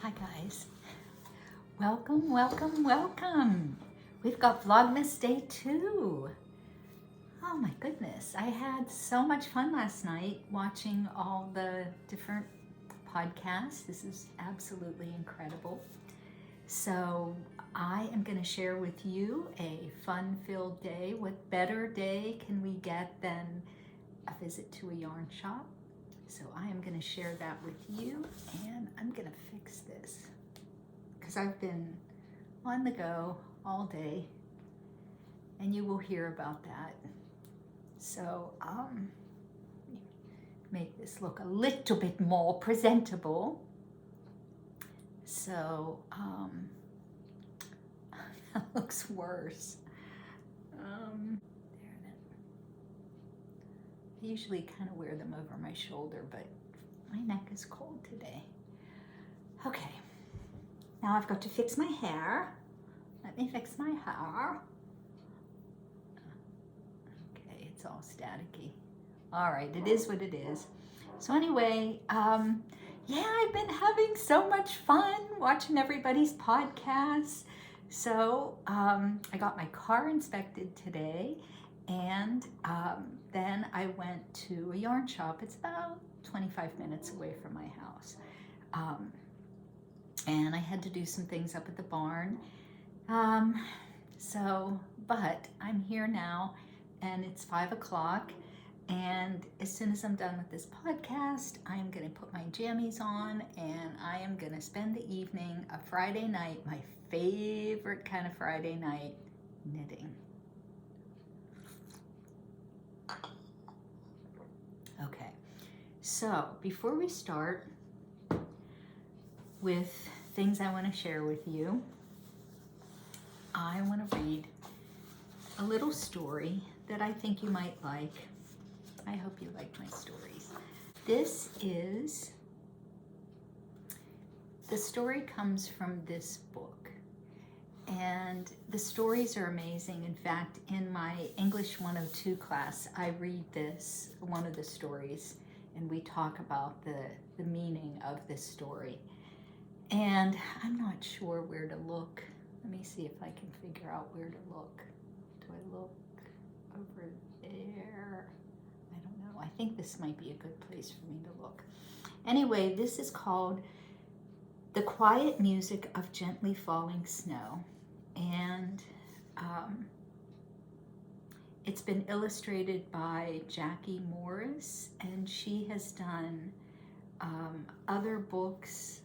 Hi guys, welcome, welcome, welcome. We've got Vlogmas Day 2. Oh my goodness, I had so much fun last night watching all the different podcasts. This is absolutely incredible. So I am going to share with you a fun-filled day. What better day can we get than a visit to a yarn shop? So I am going to share that with you, and I'm going to fix this because I've been on the go all day, and you will hear about that. So make this look a little bit more presentable. So that looks worse. I usually kind of wear them over my shoulder, but my neck is cold today. Okay, now I've got to fix my hair. Let me fix my hair. Okay, it's all staticky. All right, it is what it is. So anyway, yeah, I've been having so much fun watching everybody's podcasts. So I got my car inspected today, and then I went to a yarn shop. It's about 25 minutes away from my house. And I had to do some things up at the barn. But I'm here now, and it's 5 o'clock. And as soon as I'm done with this podcast, I'm going to put my jammies on, and I am going to spend the evening, a Friday night, my favorite kind of Friday night, knitting. Okay, so before we start with things I want to share with you, I want to read a little story that I think you might like. I hope you like my stories. The story comes from this book, and the stories are amazing. In fact, in my English 102 class, I read one of the stories, and we talk about the meaning of this story. And I'm not sure where to look. Let me see if I can figure out where to look. Do I look over there? I don't know. I think this might be a good place for me to look. Anyway, this is called The Quiet Music of Gently Falling Snow. And it's been illustrated by Jackie Morris, and she has done other books.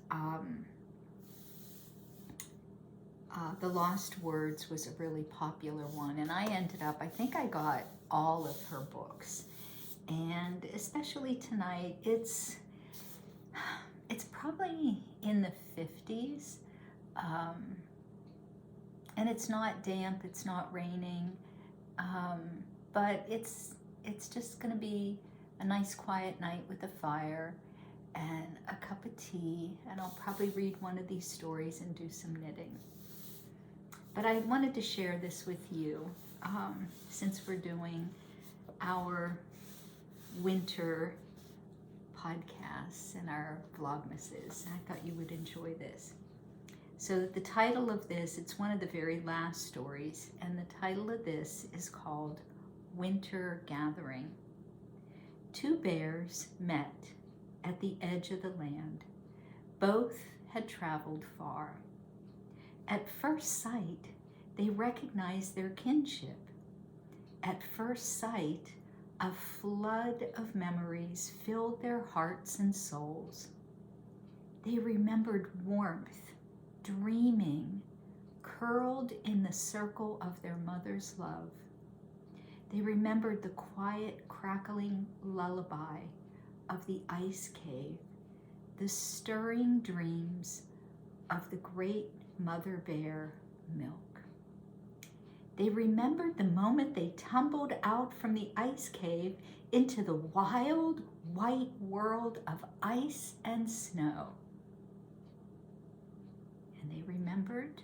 The Lost Words was a really popular one, and I think I got all of her books. And especially tonight, it's probably in the 50s, and it's not damp, it's not raining, but it's just going to be a nice quiet night with a fire and a cup of tea, and I'll probably read one of these stories and do some knitting. But I wanted to share this with you since we're doing our winter podcasts and our vlogmases. I thought you would enjoy this. So the title of this, it's one of the very last stories, and the title of this is called Winter Gathering. Two bears met at the edge of the land. Both had traveled far. At first sight, they recognized their kinship. At first sight, a flood of memories filled their hearts and souls. They remembered warmth, dreaming, curled in the circle of their mother's love. They remembered the quiet, crackling lullaby of the ice cave, the stirring dreams of the great mother bear milk. They remembered the moment they tumbled out from the ice cave into the wild, white world of ice and snow. And they remembered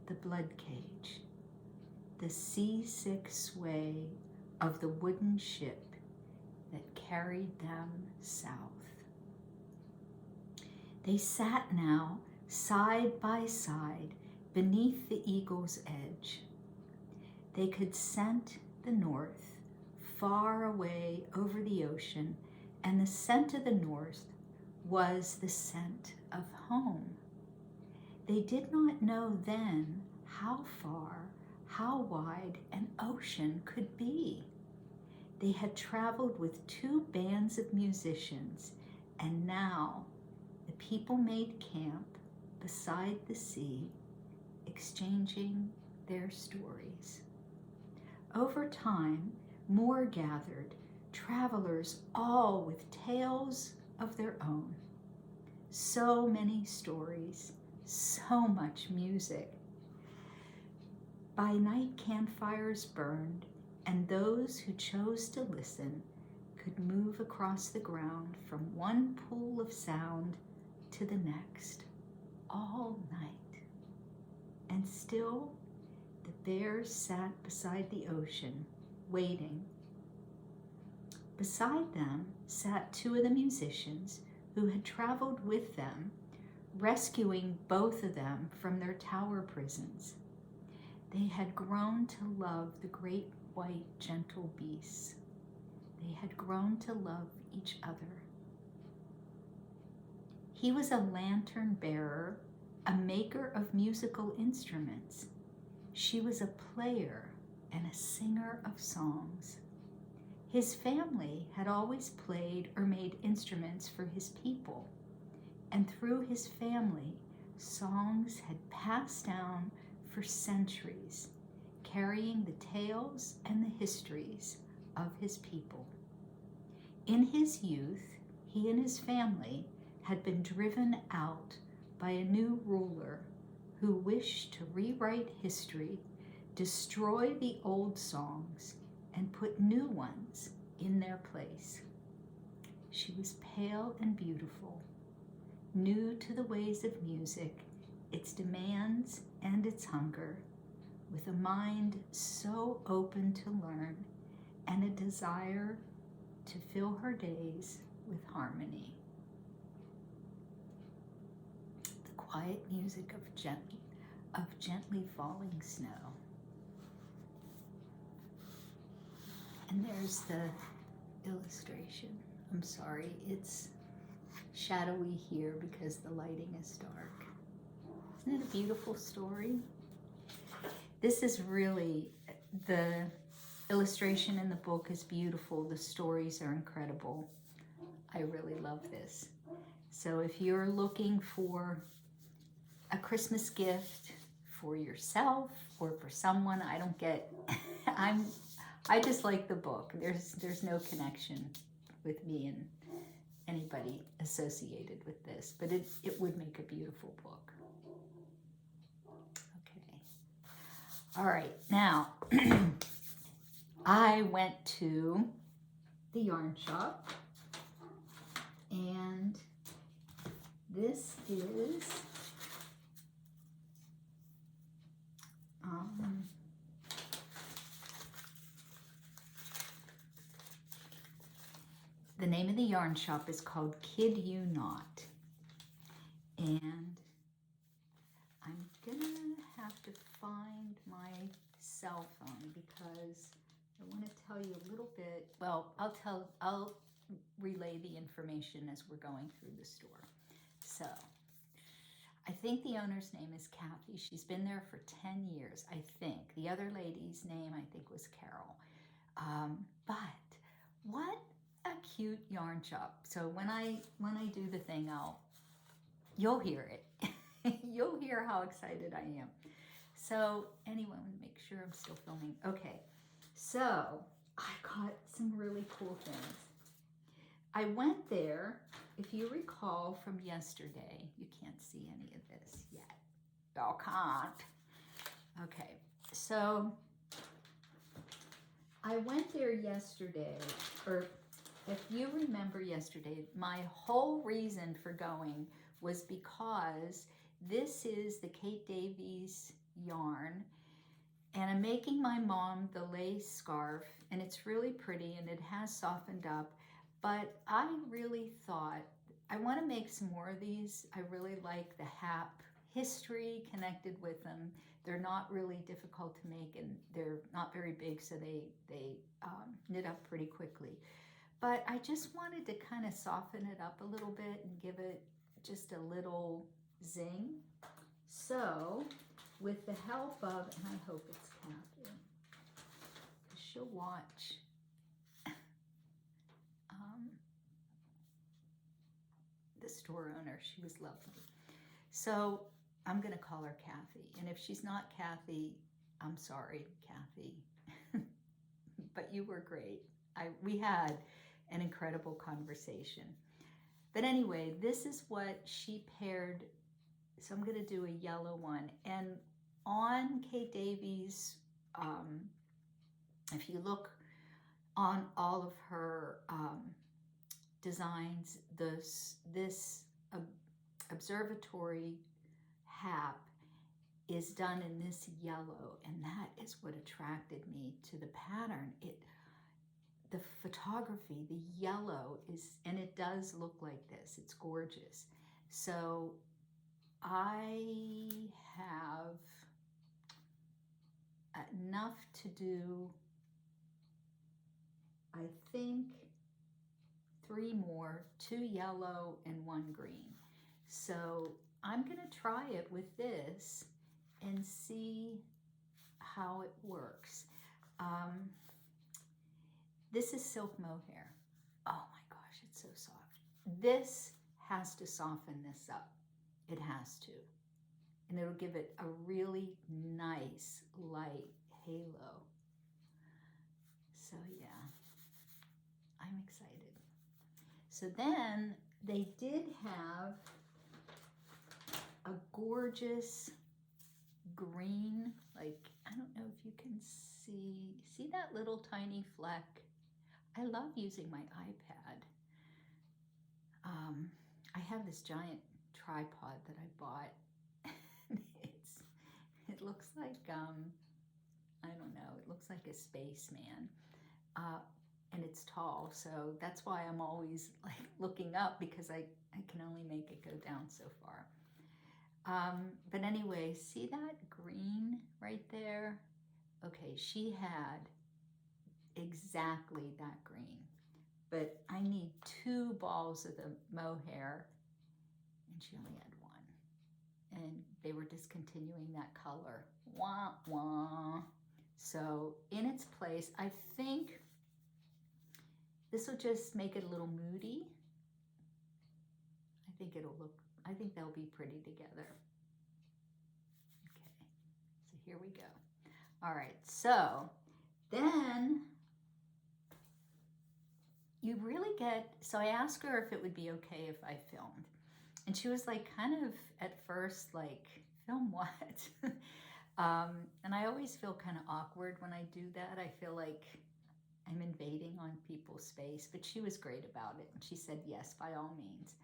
the blood cage, the seasick sway of the wooden ship that carried them south. They sat now side by side beneath the eagle's edge. They could scent the north, far away over the ocean, and the scent of the north was the scent of home. They did not know then how far, how wide an ocean could be. They had traveled with 2 bands of musicians, and now the people made camp beside the sea, exchanging their stories. Over time, more gathered, travelers all with tales of their own. So many stories, so much music. By night, campfires burned, and those who chose to listen could move across the ground from one pool of sound to the next, all night. And still, the bears sat beside the ocean, waiting. Beside them sat 2 of the musicians who had traveled with them, rescuing both of them from their tower prisons. They had grown to love the great white gentle beasts. They had grown to love each other. He was a lantern bearer, a maker of musical instruments. She was a player and a singer of songs. His family had always played or made instruments for his people, and through his family, songs had passed down for centuries, carrying the tales and the histories of his people. In his youth, he and his family had been driven out by a new ruler who wished to rewrite history, destroy the old songs, and put new ones in their place. She was pale and beautiful, new to the ways of music, its demands and its hunger, with a mind so open to learn and a desire to fill her days with harmony. The quiet music of gently falling snow. And there's the illustration. I'm sorry, it's shadowy here because the lighting is dark. Isn't it a beautiful story? This is really, the illustration in the book is beautiful. The stories are incredible. I really love this. So if you're looking for a Christmas gift for yourself or for someone, I don't get, I just like the book. There's no connection with me and anybody associated with this, but it would make a beautiful book. Okay. All right, now I went to the yarn shop, and this is the name of the yarn shop is called Kid You Not, and I'm gonna have to find my cell phone because I want to tell you a little bit. Well, I'll relay the information as we're going through the store. So I think the owner's name is Kathy. She's been there for 10 years, I think. The other lady's name, I think, was Carol. But what a cute yarn shop. So when I do the thing, you'll hear it. You'll hear how excited I am. So anyway, I'm gonna make sure I'm still filming. Okay, so I got some really cool things. I went there, if you recall from yesterday, you can't see any of this yet. Y'all can't. Okay, so I went there yesterday, or if you remember yesterday, my whole reason for going was because this is the Kate Davies yarn, and I'm making my mom the lace scarf, and it's really pretty and it has softened up, but I really thought I want to make some more of these. I really like the hap history connected with them. They're not really difficult to make, and they're not very big, so they knit up pretty quickly. But I just wanted to kind of soften it up a little bit and give it just a little zing. So with the help of, and I hope it's Kathy, because she'll watch. The store owner, she was lovely. So I'm gonna call her Kathy. And if she's not Kathy, I'm sorry, Kathy. But you were great. We had an incredible conversation. But anyway, this is what she paired. So I'm gonna do a yellow one. And on Kate Davies, if you look on all of her designs, this observatory hap is done in this yellow, and that is what attracted me to the pattern. The photography, the yellow is, and it does look like this. It's gorgeous. So I have enough to do, I think, 3 more, 2 yellow and 1 green. So I'm gonna try it with this and see how it works. This is silk mohair. Oh my gosh, it's so soft. This has to soften this up. It has to. And it'll give it a really nice light halo. So yeah, I'm excited. So then they did have a gorgeous green, like, I don't know if you can see that little tiny fleck? I love using my iPad. I have this giant tripod that I bought. It looks like, I don't know, it looks like a spaceman. And it's tall, so that's why I'm always like looking up, because I can only make it go down so far. But anyway, see that green right there? Okay, she had exactly that green, but I need 2 balls of the mohair, and she only had 1. And they were discontinuing that color. Wah, wah. So in its place, I think this will just make it a little moody. I think they'll be pretty together. Okay, so here we go. All right, so then you really get, so I asked her if it would be okay if I filmed. And she was like, kind of at first, like, film what? And I always feel kind of awkward when I do that. I feel like I'm invading on people's space, but she was great about it. And she said, yes, by all means.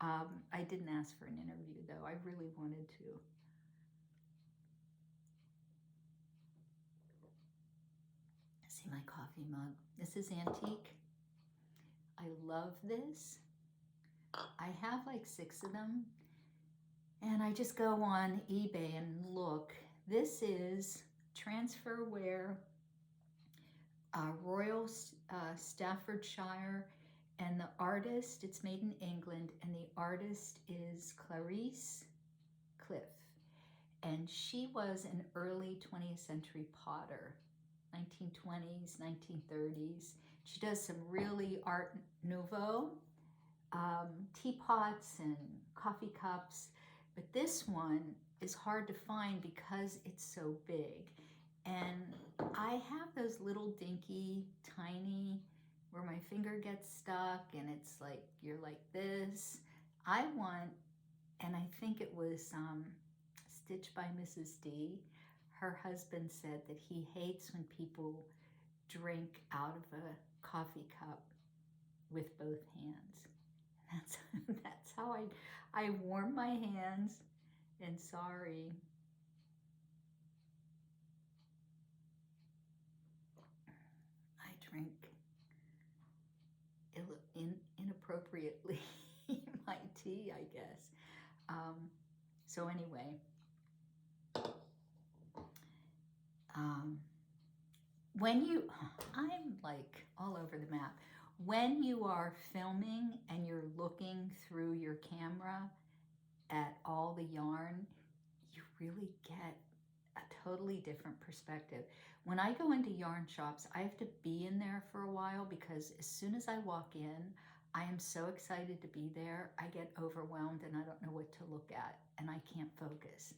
I didn't ask for an interview though. I really wanted to. See my coffee mug. This is antique. I love this. I have like 6 of them. And I just go on eBay and look. This is Transferware, Royal Staffordshire, and the artist, it's made in England, and the artist is Clarice Cliff. And she was an early 20th century potter, 1920s, 1930s. She does some really Art Nouveau, teapots and coffee cups, but this one is hard to find because it's so big. And I have those little dinky, tiny, where my finger gets stuck and it's like, you're like this. I want, and I think it was Stitched by Mrs. D. Her husband said that he hates when people drink out of a coffee cup with both hands. That's how I warm my hands, and sorry. I drink inappropriately, you might tea, I guess. So anyway, I'm like all over the map. When you are filming and you're looking through your camera at all the yarn, you really get a totally different perspective. When I go into yarn shops, I have to be in there for a while because as soon as I walk in, I am so excited to be there. I get overwhelmed and I don't know what to look at and I can't focus.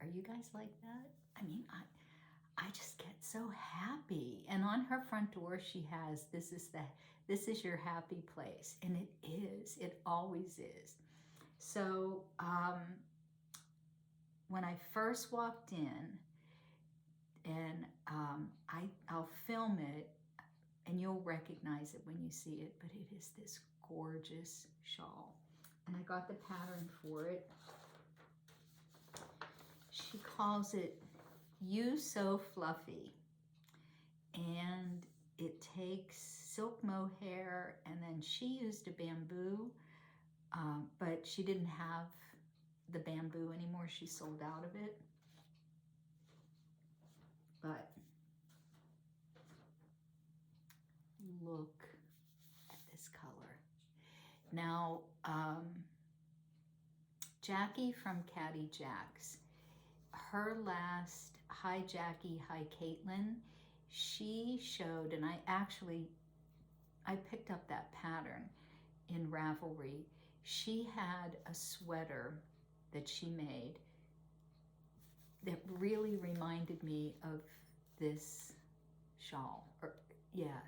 Are you guys like that? I mean, I just get so happy. And on her front door, she has, this is your happy place. And it is, it always is. So, when I first walked in, and I'll film it, and you'll recognize it when you see it, but it is this gorgeous shawl. And I got the pattern for it. She calls it You So Fluffy. And it takes silk mohair, and then she used a bamboo, but she didn't have the bamboo anymore. She sold out of it. But look at this color. Now, Jackie from Caddy Jacks, her last Hi Jackie, Hi Caitlin, she showed, and I picked up that pattern in Ravelry. She had a sweater that she made that really reminded me of this shawl. Or yeah,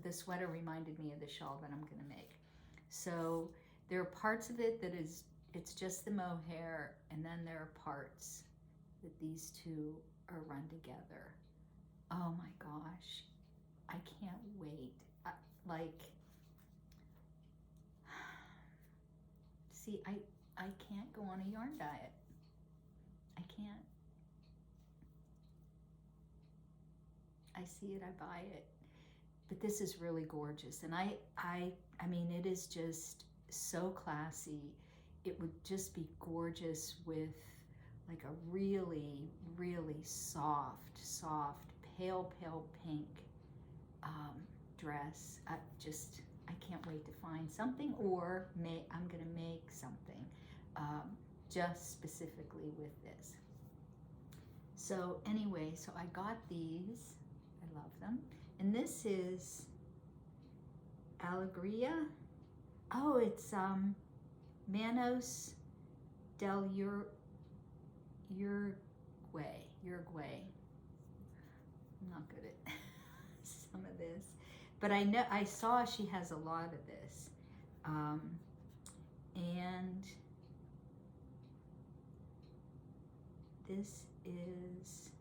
the sweater reminded me of the shawl that I'm gonna make. So there are parts of it that it's just the mohair, and then there are parts that these two are run together. Oh my gosh, I can't wait. See, I can't go on a yarn diet. I can't. I see it, I buy it. But this is really gorgeous. And I mean, it is just so classy. It would just be gorgeous with like a really, really soft, pale pink dress. I can't wait to find something, or I'm gonna make something just specifically with this. So anyway, so I got these. I love them. And this is Alegria. Oh, it's Manos del Uruguay. I'm not good at some of this, but I saw she has a lot of this. And this is,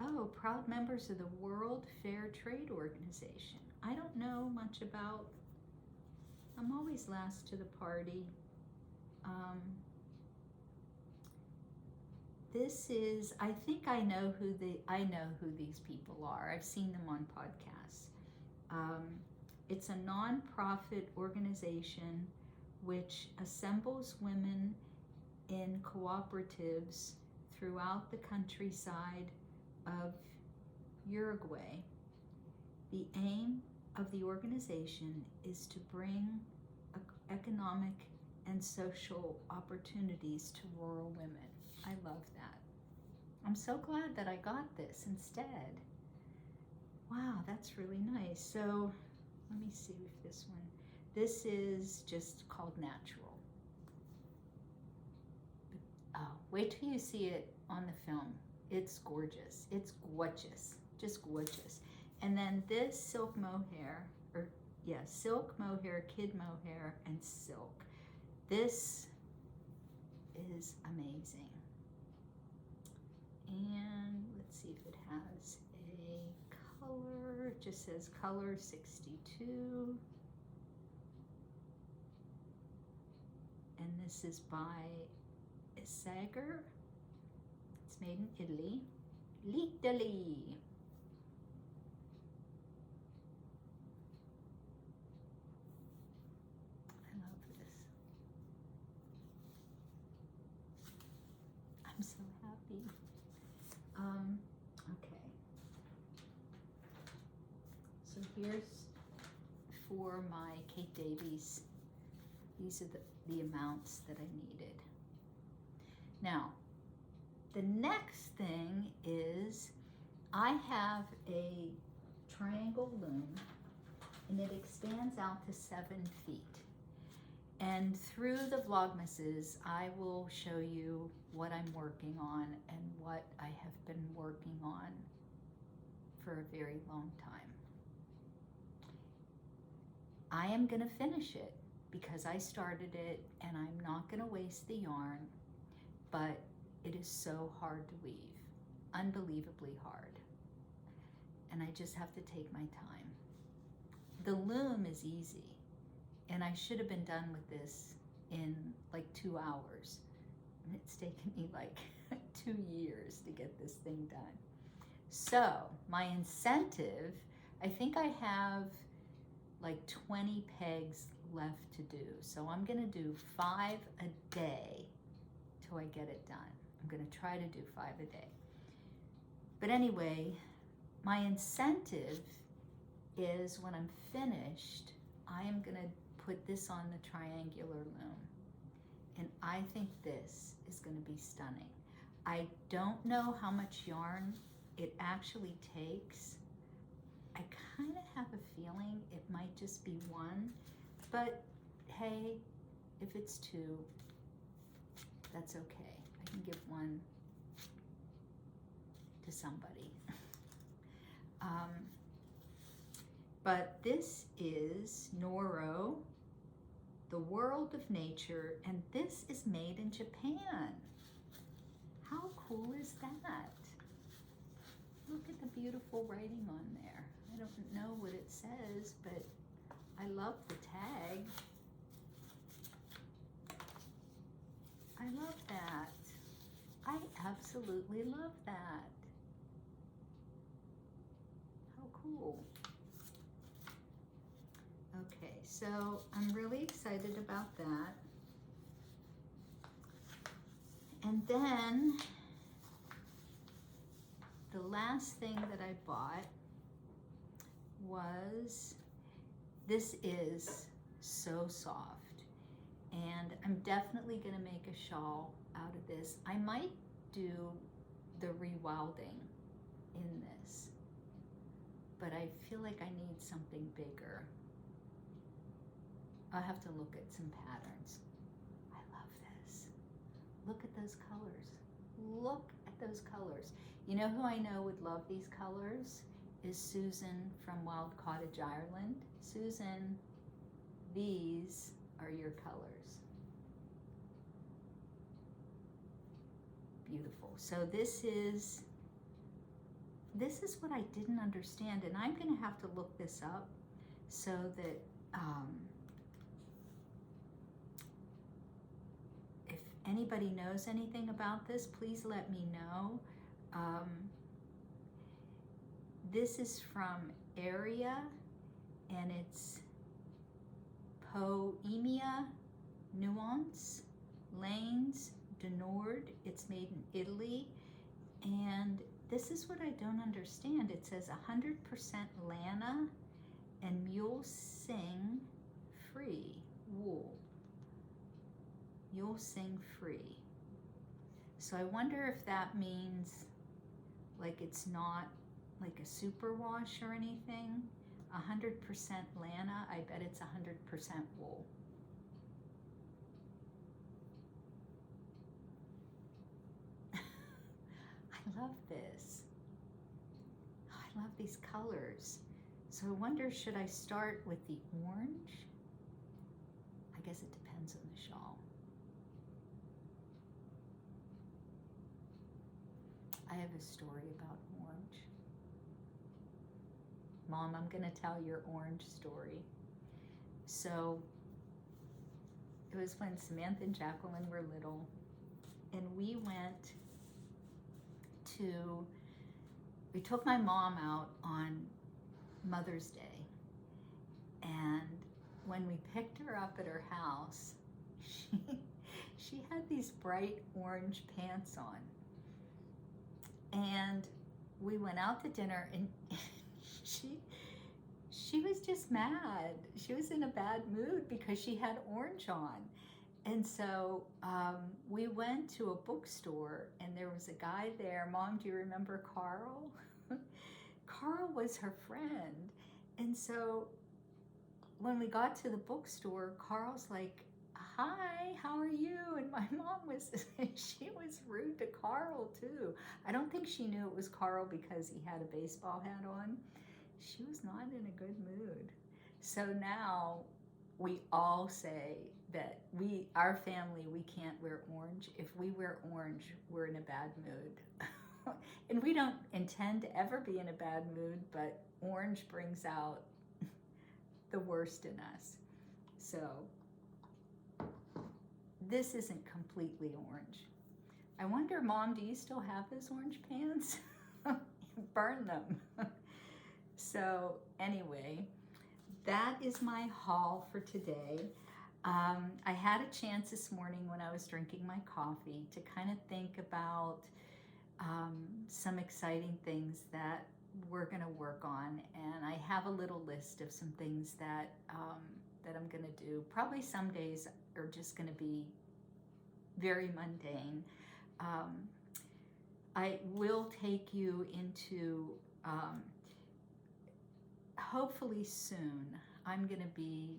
oh, proud members of the World Fair Trade Organization. I don't know much about, I'm always last to the party. This is, I think I know who these people are. I've seen them on podcasts. It's a non-profit organization which assembles women in cooperatives throughout the countryside of Uruguay. The aim of the organization is to bring economic and social opportunities to rural women. I love that. I'm so glad that I got this instead. Wow, that's really nice. So let me see if this is just called Natural. Oh, wait till you see it on the film. It's gorgeous. It's gorgeous, just gorgeous. And then this silk mohair, silk mohair, kid mohair, and silk. This is amazing. And let's see if it has a color. It just says color 62. And this is by Sager. It's made in Italy. L'Italy. I love this. puppy. Okay. So here's for my Kate Davies. These are the amounts that I needed. Now, the next thing is I have a triangle loom and it expands out to 7 feet. And through the vlogmases, I will show you what I'm working on and what I have been working on for a very long time. I am gonna finish it because I started it and I'm not gonna waste the yarn, but it is so hard to weave, unbelievably hard. And I just have to take my time. The loom is easy, and I should have been done with this in like 2 hours. And it's taken me like 2 years to get this thing done. So my incentive, I think I have like 20 pegs left to do. So I'm gonna do 5 a day till I get it done. I'm gonna try to do 5 a day. But anyway, my incentive is when I'm finished, I am gonna put this on the triangular loom. And I think this is gonna be stunning. I don't know how much yarn it actually takes. I kind of have a feeling it might just be 1, but hey, if it's 2, that's okay. I can give 1 to somebody. But this is Noro, The World of Nature, and this is made in Japan. How cool is that? Look at the beautiful writing on there. I don't know what it says, but I love the tag. I love that. I absolutely love that. How cool. Okay, so I'm really excited about that. And then the last thing that I bought was, this is so soft, and I'm definitely gonna make a shawl out of this. I might do the rewilding in this, but I feel like I need something bigger. I'll have to look at some patterns. I love this. Look at those colors. Look at those colors. You know who I know would love these colors? Is Susan from Wild Cottage, Ireland. Susan, these are your colors. Beautiful. So this is what I didn't understand, and I'm gonna have to look this up so that if anybody knows anything about this, please let me know. This is from Area, and it's Poemia Nuance Lanes du Nord. It's made in Italy, and this is what I don't understand. It says 100% Lana and Mulesing free wool. Mulesing free. So I wonder if that means like it's not like a superwash or anything. 100% Lana, I bet it's 100% wool. I love this. Oh, I love these colors. So I wonder, should I start with the orange? I guess it depends on the shawl. I have a story about orange. Mom, I'm gonna tell your orange story. So it was when Samantha and Jacqueline were little, and we took my mom out on Mother's Day, and when we picked her up at her house, she had these bright orange pants on. And we went out to dinner, and she was just mad. She was in a bad mood because she had orange on. And so we went to a bookstore, and there was a guy there. Mom, do you remember Carl? Carl was her friend. And so when we got to the bookstore, Carl's like, hi, how are you? And my mom she was rude to Carl too. I don't think she knew it was Carl because he had a baseball hat on. She was not in a good mood. So now we all say that our family, we can't wear orange. If we wear orange, we're in a bad mood. And we don't intend to ever be in a bad mood, but orange brings out the worst in us. So this isn't completely orange. I wonder, Mom, do you still have those orange pants? Burn them. So anyway, that is my haul for today. I had a chance this morning when I was drinking my coffee to kind of think about some exciting things that we're going to work on, and I have a little list of some things that that I'm going to do. Probably some days are just going to be very mundane. I will take you into hopefully soon. I'm going to be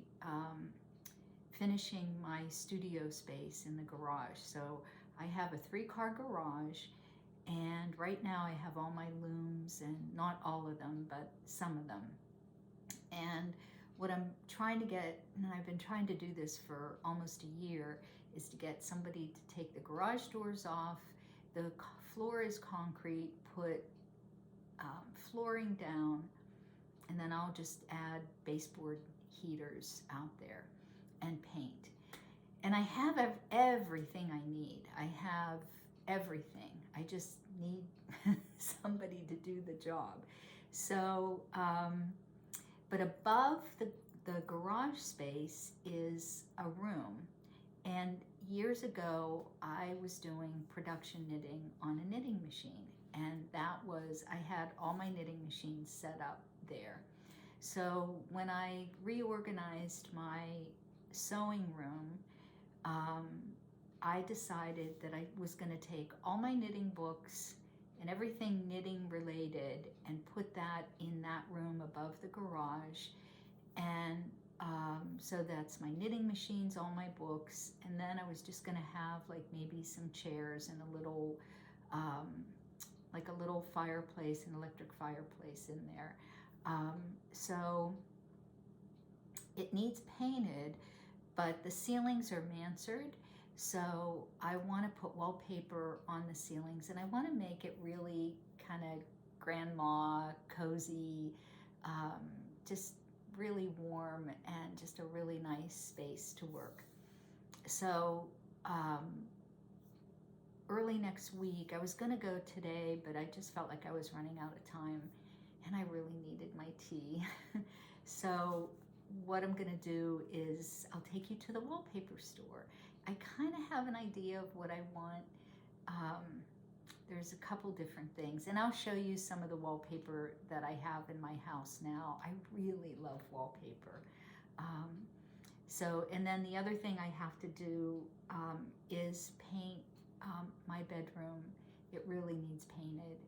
finishing my studio space in the garage. So I have a 3-car garage, and right now I have all my looms, and not all of them, but some of them. And what I'm trying to get, and I've been trying to do this for almost a year, is to get somebody to take the garage doors off. The floor is concrete, put flooring down, and then I'll just add baseboard heaters out there and paint. And I have everything I need. I have everything. I just need somebody to do the job. So, but above the garage space is a room. And years ago, I was doing production knitting on a knitting machine. And I had all my knitting machines set up there. So when I reorganized my sewing room, I decided that I was going to take all my knitting books and everything knitting related and put that in that room above the garage. And so that's my knitting machines, all my books, and then I was just going to have like maybe some chairs and a little like a little fireplace, an electric fireplace in there. So it needs painted, but the ceilings are mansard. So I want to put wallpaper on the ceilings, and I want to make it really kind of grandma, cozy, just really warm, and just a really nice space to work. So early next week, I was going to go today, but I just felt like I was running out of time, and I really needed my tea. So what I'm going to do is I'll take you to the wallpaper store. I kind of have an idea of what I want. There's a couple different things, and I'll show you some of the wallpaper that I have in my house now. I really love wallpaper. So, and then the other thing I have to do is paint my bedroom. It really needs painted.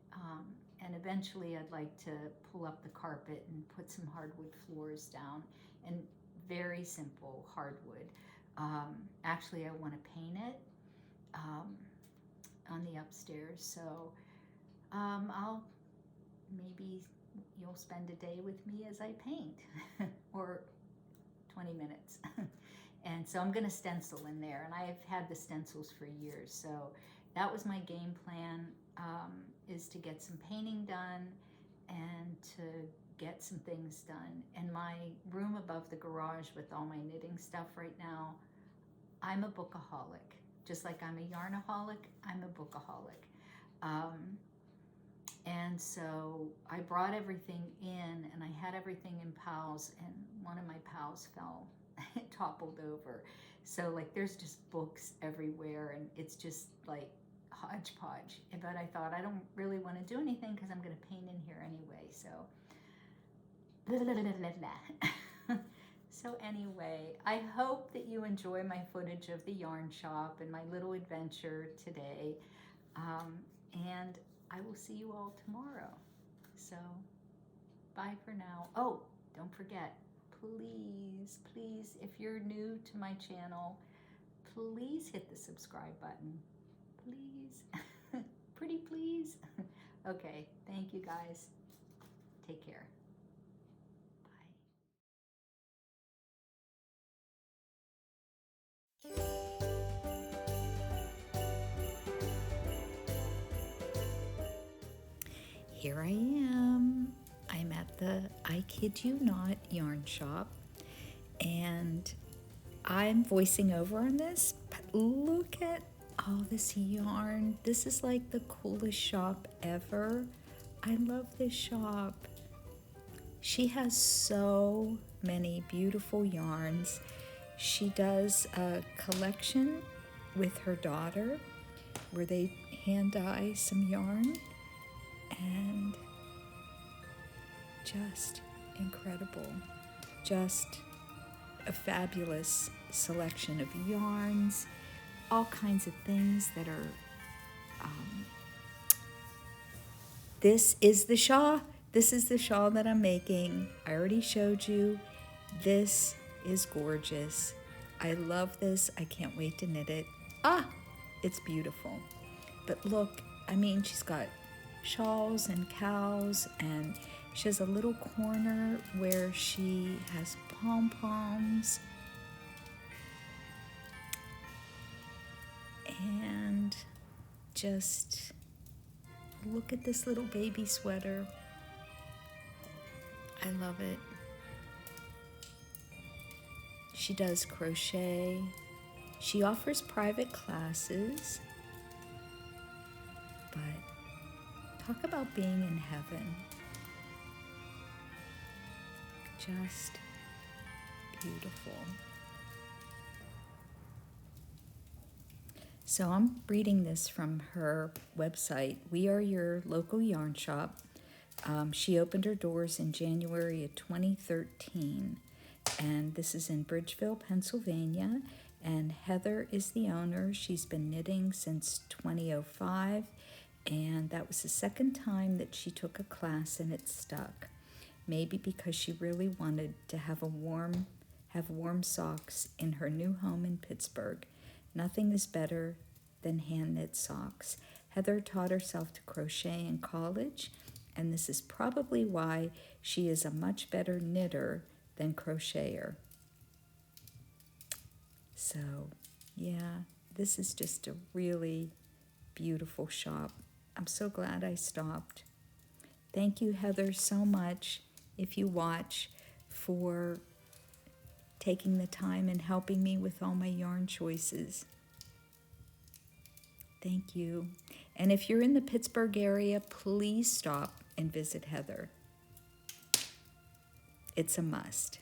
And eventually I'd like to pull up the carpet and put some hardwood floors down, and very simple hardwood. Actually, I want to paint it on the upstairs. So maybe you'll spend a day with me as I paint, or 20 minutes. And so I'm going to stencil in there, and I've had the stencils for years. So that was my game plan, is to get some painting done and to get some things done. And my room above the garage with all my knitting stuff right now, I'm a bookaholic. Just like I'm a yarnaholic, I'm a bookaholic. And so I brought everything in, and I had everything in piles, and one of my piles fell. It toppled over. So like there's just books everywhere, and it's just like hodgepodge. But I thought I don't really want to do anything because I'm going to paint in here anyway. So, so anyway, I hope that you enjoy my footage of the yarn shop and my little adventure today. And I will see you all tomorrow. So, bye for now. Oh, don't forget, please, please, if you're new to my channel, please hit the subscribe button. Please. Pretty please. Okay, thank you guys. Take care. Bye. Here I am. I'm at the I Kid You Not yarn shop, and I'm voicing over on this, but look at all this yarn. This is like the coolest shop ever. I love this shop. She has so many beautiful yarns. She does a collection with her daughter where they hand dye some yarn, and just incredible. Just a fabulous selection of yarns, all kinds of things that are, this is the shawl. This is the shawl that I'm making. I already showed you. This is gorgeous. I love this. I can't wait to knit it. Ah, it's beautiful. But look, I mean, she's got shawls and cows, and she has a little corner where she has pom-poms. And just look at this little baby sweater. I love it. She does crochet. She offers private classes. But talk about being in heaven. Just beautiful. So I'm reading this from her website. We are your local yarn shop. She opened her doors in January of 2013. And this is in Bridgeville, Pennsylvania. And Heather is the owner. She's been knitting since 2005. And that was the second time that she took a class and it stuck. Maybe because she really wanted to have warm socks in her new home in Pittsburgh. Nothing is better than hand knit socks. Heather taught herself to crochet in college, and this is probably why she is a much better knitter than crocheter. So, yeah, this is just a really beautiful shop. I'm so glad I stopped. Thank you, Heather, so much, if you watch, for taking the time and helping me with all my yarn choices. Thank you. And if you're in the Pittsburgh area, please stop and visit Heather. It's a must.